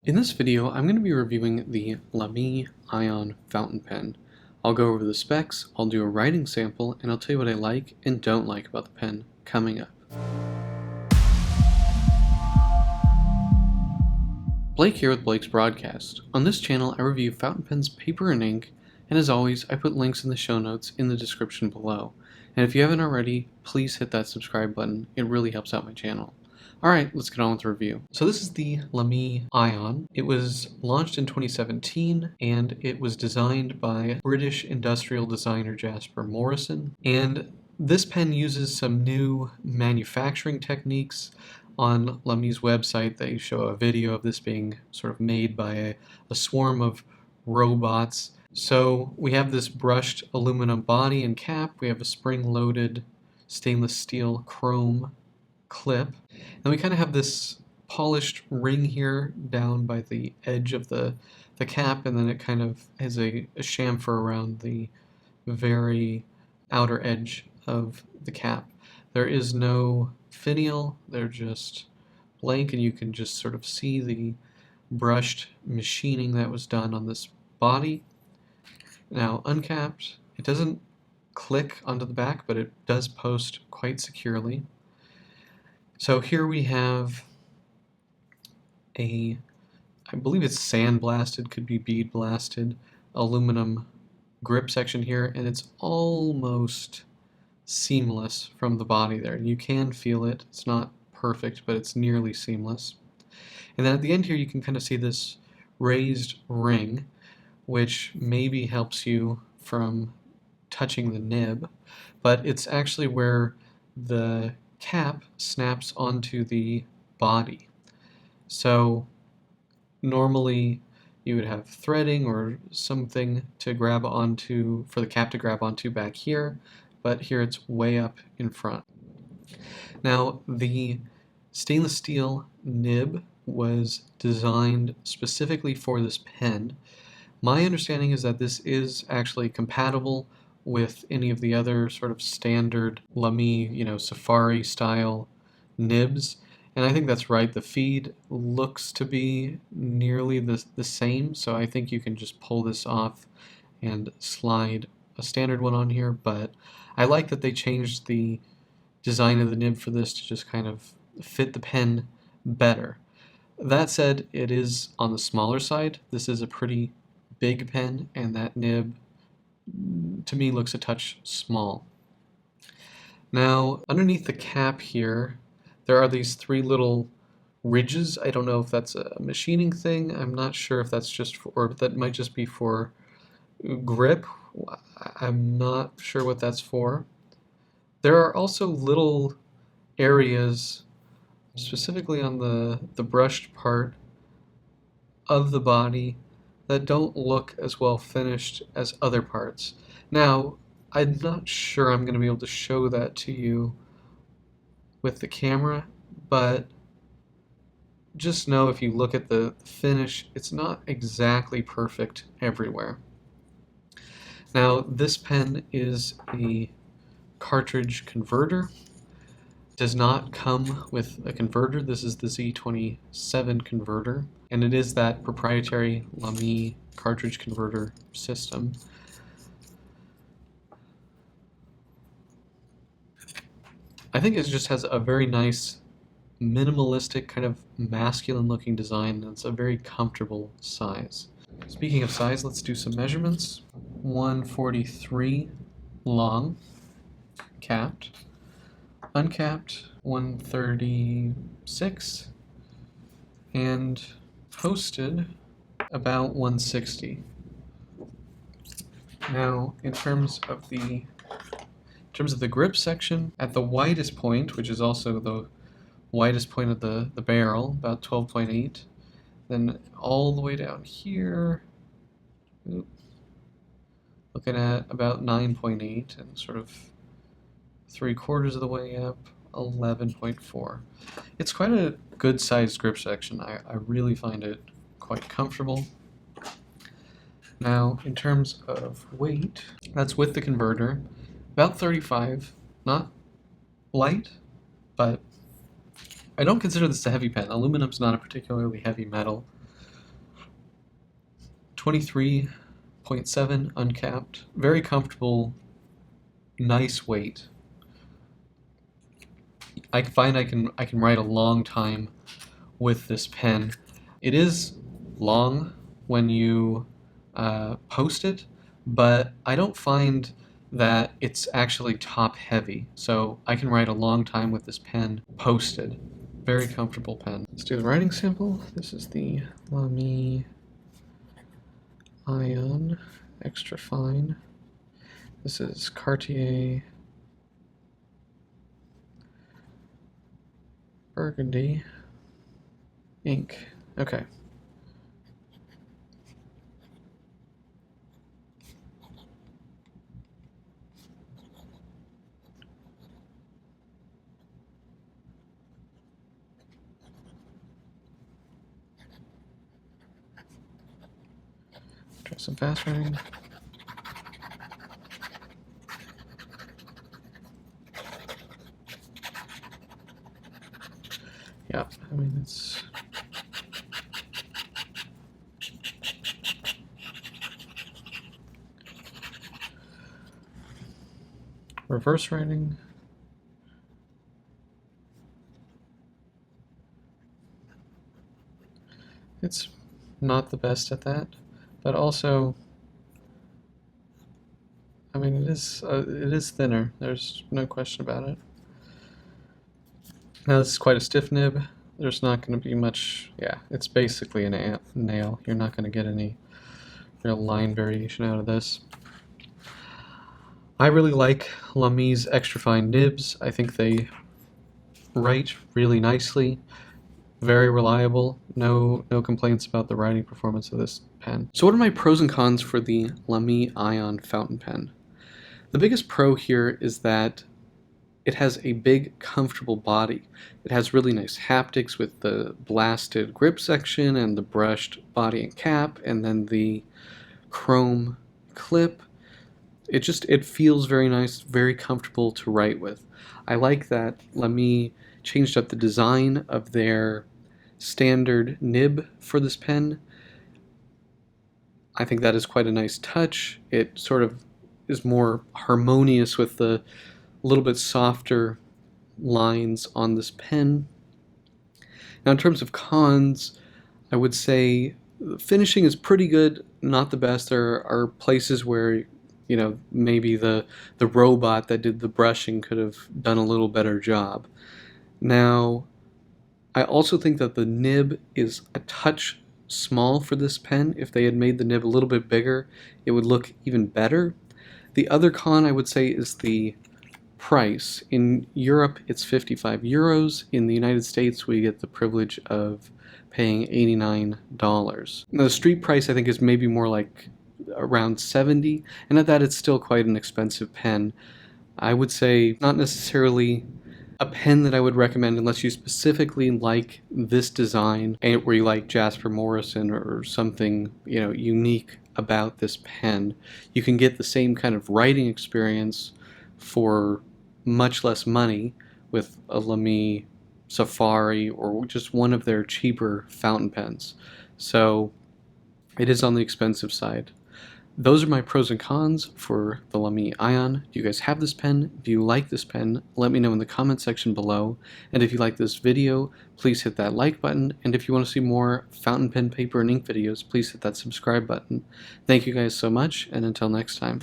In this video, I'm going to be reviewing the Lamy Aion Fountain Pen. I'll go over the specs, I'll do a writing sample, and I'll tell you what I like and don't like about the pen coming up. Blake here with Blake's Broadcast. On this channel, I review fountain pens, paper, and ink, and as always, I put links in the show notes in the description below. And if you haven't already, please hit that subscribe button, it really helps out my channel. Alright, let's get on with the review. So this is the Lamy Aion. It was launched in 2017 and it was designed by British industrial designer Jasper Morrison. And this pen uses some new manufacturing techniques. On Lamy's website, they show a video of this being sort of made by a swarm of robots. So we have this brushed aluminum body and cap, we have a spring-loaded stainless steel chrome clip, and we kind of have this polished ring here down by the edge of the cap, and then it kind of has a chamfer around the very outer edge of the cap. There is no finial, they're just blank, and you can just sort of see the brushed machining that was done on this body. Now uncapped, it doesn't click onto the back, but it does post quite securely. So here we have I believe it's sandblasted, could be bead blasted, aluminum grip section here, and it's almost seamless from the body there. You can feel it, it's not perfect, but it's nearly seamless. And then at the end here you can kind of see this raised ring, which maybe helps you from touching the nib, but it's actually where the cap snaps onto the body. So normally you would have threading or something to grab onto, for the cap to grab onto back here, but here it's way up in front. Now the stainless steel nib was designed specifically for this pen. My understanding is that this is actually compatible with any of the other sort of standard Lamy, Safari style nibs, and I think that's right. The feed looks to be nearly the same, so I think you can just pull this off and slide a standard one on here, but I like that they changed the design of the nib for this to just kind of fit the pen better. That said, it is on the smaller side. This is a pretty big pen, and that nib to me looks a touch small. Now underneath the cap here there are these three little ridges. I don't know if that's a machining thing, I'm not sure if that's just for, or that might just be for grip. I'm not sure what that's for. There are also little areas specifically on the brushed part of the body that don't look as well finished as other parts. Now, I'm not sure I'm going to be able to show that to you with the camera, but just know if you look at the finish, it's not exactly perfect everywhere. Now, this pen is a cartridge converter. Does not come with a converter. This is the Z27 converter, and it is that proprietary Lamy cartridge converter system. I think it just has a very nice minimalistic kind of masculine looking design. It's a very comfortable size. Speaking of size, let's do some measurements. 143 long, capped. Uncapped 136, and posted about 160. Now in terms of the grip section, at the widest point, which is also the widest point of the barrel, about 12.8, then all the way down here, looking at about 9.8, and sort of 3/4 of the way up, 11.4. It's quite a good sized grip section. I really find it quite comfortable. Now in terms of weight, that's with the converter, about 35, not light, but I don't consider this a heavy pen. Aluminum's not a particularly heavy metal, 23.7 uncapped. Very comfortable, nice weight. I find I can write a long time with this pen. It is long when you post it, but I don't find that it's actually top heavy. So I can write a long time with this pen posted. Very comfortable pen. Let's do the writing sample. This is the Lamy Aion Extra Fine. This is Cartier Burgundy ink. Okay. Try some fast writing. Yeah, I mean, it's reverse writing. It's not the best at that, but also, I mean, it is thinner. There's no question about it. Now this is quite a stiff nib. There's not going to be much. Yeah, it's basically a nail. You're not going to get any real line variation out of this. I really like Lamy's extra fine nibs. I think they write really nicely. Very reliable. No complaints about the writing performance of this pen. So what are my pros and cons for the Lamy Aion Fountain Pen? The biggest pro here is that it has a big, comfortable body. It has really nice haptics with the blasted grip section and the brushed body and cap, and then the chrome clip. It feels very nice, very comfortable to write with. I like that Lamy changed up the design of their standard nib for this pen. I think that is quite a nice touch. It sort of is more harmonious with the little bit softer lines on this pen. Now in terms of cons, I would say the finishing is pretty good, not the best. There are places where, you know, maybe the robot that did the brushing could have done a little better job. Now, I also think that the nib is a touch small for this pen. If they had made the nib a little bit bigger, it would look even better. The other con I would say is the price. In Europe, it's 55 euros. In the United States, we get the privilege of paying $89. Now, the street price, I think, is maybe more like around 70, and at that, it's still quite an expensive pen. I would say not necessarily a pen that I would recommend unless you specifically like this design, and where you like Jasper Morrison or something, you know, unique about this pen. You can get the same kind of writing experience for much less money with a Lamy Safari or just one of their cheaper fountain pens. So it is on the expensive side. Those are my pros and cons for the Lamy Aion. Do you guys have this pen? If you like this pen, let me know in the comment section below. And if you like this video, please hit that like button. And if you want to see more fountain pen, paper, and ink videos, please hit that subscribe button. Thank you guys so much, and until next time.